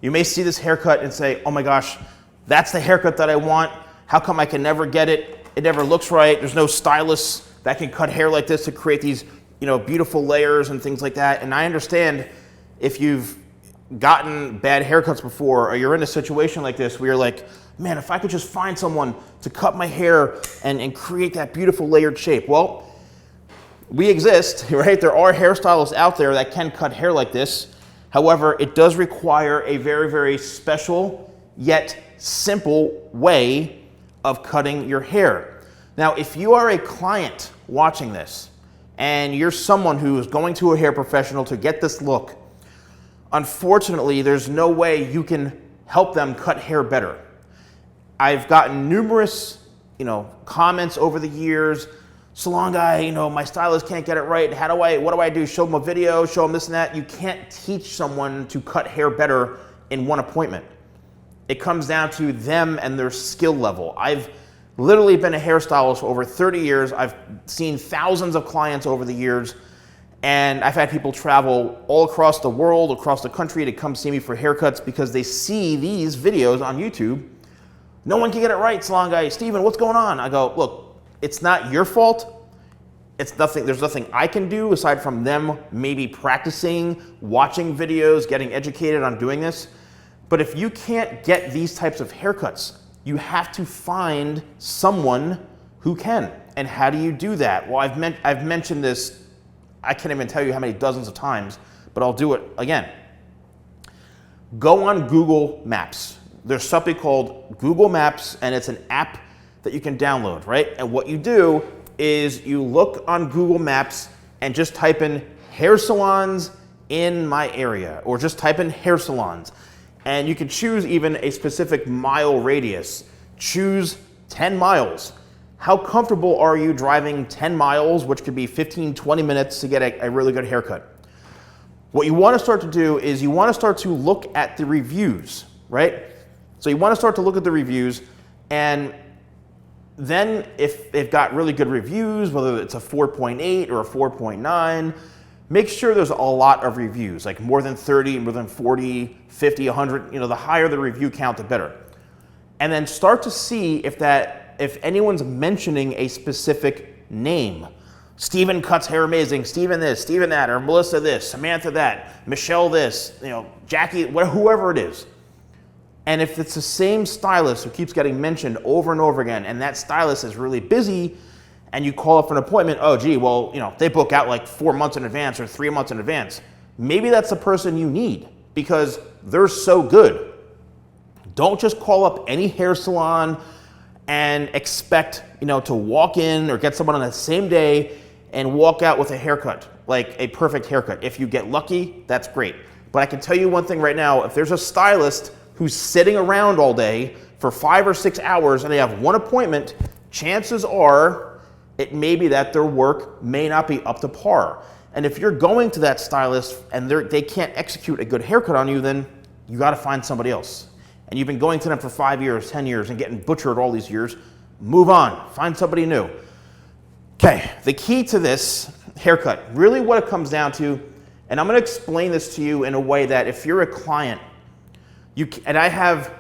You may see this haircut and say, oh my gosh, that's the haircut that I want. How come I can never get it? It never looks right. There's no stylist that can cut hair like this to create these, beautiful layers and things like that. And I understand if you've gotten bad haircuts before, or you're in a situation like this where you're like, man, if I could just find someone to cut my hair and create that beautiful layered shape. Well, we exist, right? There are hairstylists out there that can cut hair like this. However, it does require a very, very special yet simple way of cutting your hair. Now, if you are a client watching this and you're someone who is going to a hair professional to get this look, unfortunately, there's no way you can help them cut hair better. I've gotten numerous, comments over the years. Salon guy, my stylist can't get it right. What do I do? Show them a video, show them this and that. You can't teach someone to cut hair better in one appointment. It comes down to them and their skill level. I've literally been a hairstylist for over 30 years. I've seen thousands of clients over the years. And I've had people travel all across the world, across the country to come see me for haircuts because they see these videos on YouTube. No one can get it right, Salon Guy. Steven, what's going on? I go, look, it's not your fault. It's nothing. There's nothing I can do aside from them maybe practicing, watching videos, getting educated on doing this. But if you can't get these types of haircuts, you have to find someone who can. And how do you do that? Well, I've mentioned this, I can't even tell you how many dozens of times, but I'll do it again. Go on Google Maps. There's something called Google Maps, and it's an app that you can download, right? And what you do is you look on Google Maps and just type in hair salons in my area, or just type in hair salons. And you can choose even a specific mile radius. Choose 10 miles. How comfortable are you driving 10 miles, which could be 15, 20 minutes to get a really good haircut? What you want to start to do is you want to start to look at the reviews, right? So you want to start to look at the reviews, and then if they've got really good reviews, whether it's a 4.8 or a 4.9, make sure there's a lot of reviews, like more than 30, more than 40, 50, 100, the higher the review count, the better. And then start to see if anyone's mentioning a specific name. Steven cuts hair amazing, Steven this, Steven that, or Melissa this, Samantha that, Michelle this, Jackie, whoever it is. And if it's the same stylist who keeps getting mentioned over and over again, and that stylist is really busy, and you call up for an appointment, oh gee, well, they book out like 4 months in advance or 3 months in advance. Maybe that's the person you need because they're so good. Don't just call up any hair salon and expect, to walk in or get someone on the same day and walk out with a haircut, like a perfect haircut. If you get lucky, that's great. But I can tell you one thing right now, if there's a stylist who's sitting around all day for 5 or 6 hours and they have one appointment, chances are it may be that their work may not be up to par. And if you're going to that stylist and they can't execute a good haircut on you, then you got to find somebody else. And you've been going to them for 5 years, 10 years, and getting butchered all these years. Move on. Find somebody new. Okay, the key to this haircut, really what it comes down to, and I'm going to explain this to you in a way that if you're a client, and I have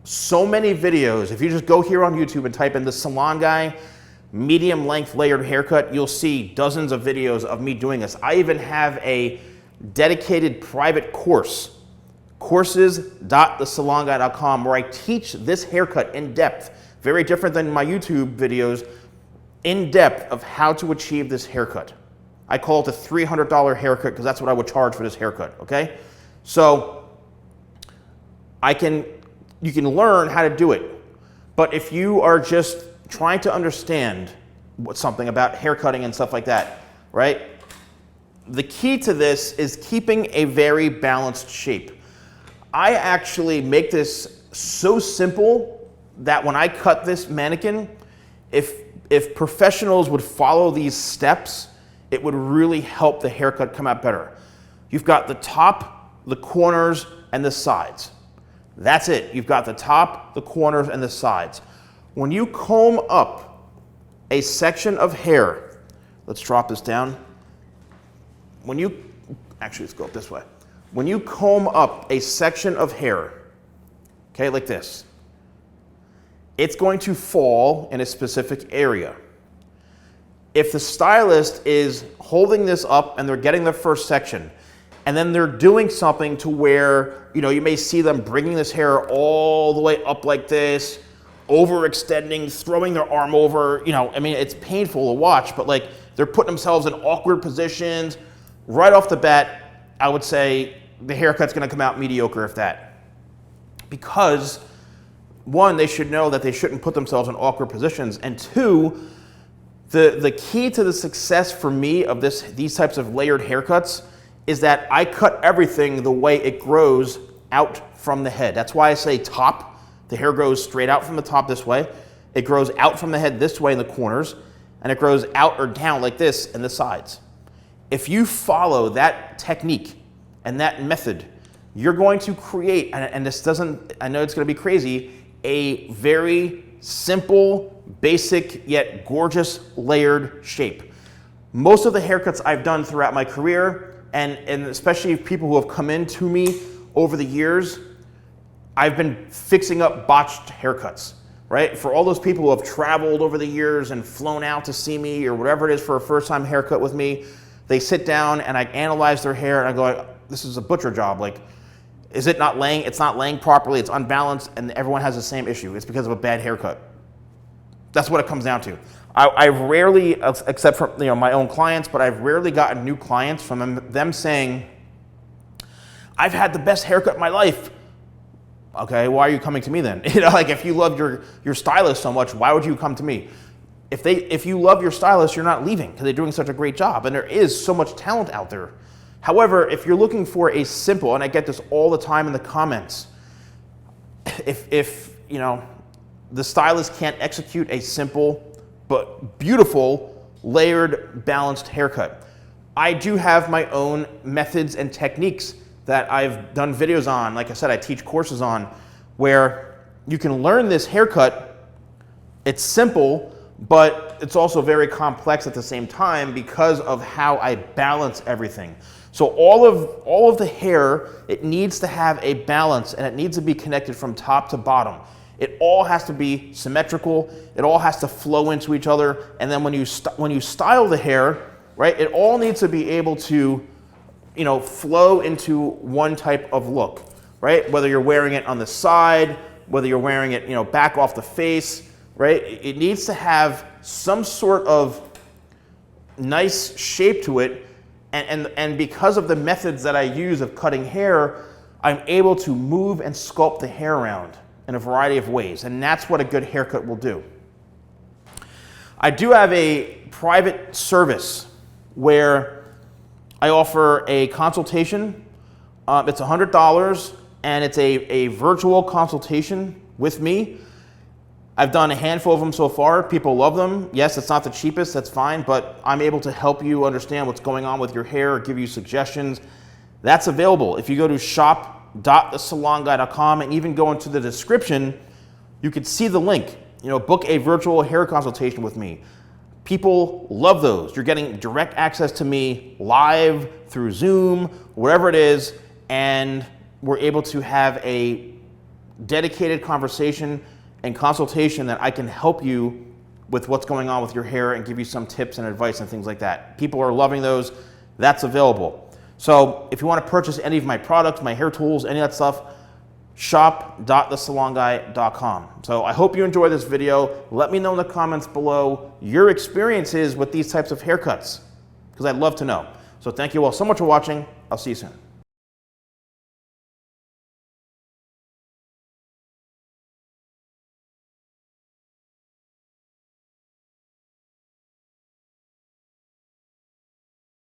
so many videos. If you just go here on YouTube and type in the Salon Guy medium length layered haircut, you'll see dozens of videos of me doing this. I even have a dedicated private course, courses.thesalonguy.com, where I teach this haircut in depth, very different than my YouTube videos, in depth of how to achieve this haircut. I call it the $300 haircut because that's what I would charge for this haircut, okay? So you can learn how to do it. But if you are just trying to understand something about haircutting and stuff like that, right? The key to this is keeping a very balanced shape. I actually make this so simple that when I cut this mannequin, if professionals would follow these steps, it would really help the haircut come out better. You've got the top, the corners, and the sides. That's it. You've got the top, the corners, and the sides. When you comb up a section of hair, let's drop this down. Actually, let's go up this way. when you comb up a section of hair, okay, like this, it's going to fall in a specific area. If the stylist is holding this up and they're getting the first section, and then they're doing something to where, you may see them bringing this hair all the way up like this, overextending, throwing their arm over, it's painful to watch, but like they're putting themselves in awkward positions. Right off the bat, I would say the haircut's gonna come out mediocre, if that. Because one, they should know that they shouldn't put themselves in awkward positions, and two, the key to the success for me of these types of layered haircuts is that I cut everything the way it grows out from the head. That's why I say top. The hair grows straight out from the top this way. It grows out from the head this way in the corners, and it grows out or down like this in the sides. If you follow that technique and that method, you're going to create, and this doesn't, I know it's going to be crazy, a very simple, basic, yet gorgeous layered shape. Most of the haircuts I've done throughout my career, and especially people who have come in to me over the years, I've been fixing up botched haircuts, right? For all those people who have traveled over the years and flown out to see me or whatever it is for a first-time haircut with me, they sit down and I analyze their hair and I go, this is a butcher job. Like, is it not laying? It's not laying properly, it's unbalanced, and everyone has the same issue. It's because of a bad haircut. That's what it comes down to. I've rarely, except for my own clients, but I've rarely gotten new clients from them saying, I've had the best haircut in my life. Okay, why are you coming to me then? Like if you love your stylist so much, why would you come to me? If you love your stylist, you're not leaving because they're doing such a great job, and there is so much talent out there. However, if you're looking for a simple, and I get this all the time in the comments, if the stylist can't execute a simple but beautiful layered balanced haircut, I do have my own methods and techniques that I've done videos on. Like I said, I teach courses on where you can learn this haircut. It's simple, but it's also very complex at the same time because of how I balance everything. So all of the hair, it needs to have a balance, and it needs to be connected from top to bottom. It all has to be symmetrical. It all has to flow into each other. And then when you style the hair, right, it all needs to be able to flow into one type of look, right? Whether you're wearing it on the side, whether you're wearing it, back off the face, right? It needs to have some sort of nice shape to it. And because of the methods that I use of cutting hair, I'm able to move and sculpt the hair around in a variety of ways. And that's what a good haircut will do. I do have a private service where I offer a consultation. It's $100, and it's a virtual consultation with me. I've done a handful of them so far. People love them. Yes, it's not the cheapest, that's fine, but I'm able to help you understand what's going on with your hair, or give you suggestions. That's available. If you go to shop.TheSalonGuy.com and even go into the description, you can see the link. Book a virtual hair consultation with me. People love those. You're getting direct access to me live through Zoom, wherever it is, and we're able to have a dedicated conversation and consultation that I can help you with what's going on with your hair and give you some tips and advice and things like that. People are loving those. That's available. So if you want to purchase any of my products, my hair tools, any of that stuff, shop.TheSalonGuy.com. So I hope you enjoy this video. Let me know in the comments below your experiences with these types of haircuts, because I'd love to know. So thank you all so much for watching. I'll see you soon.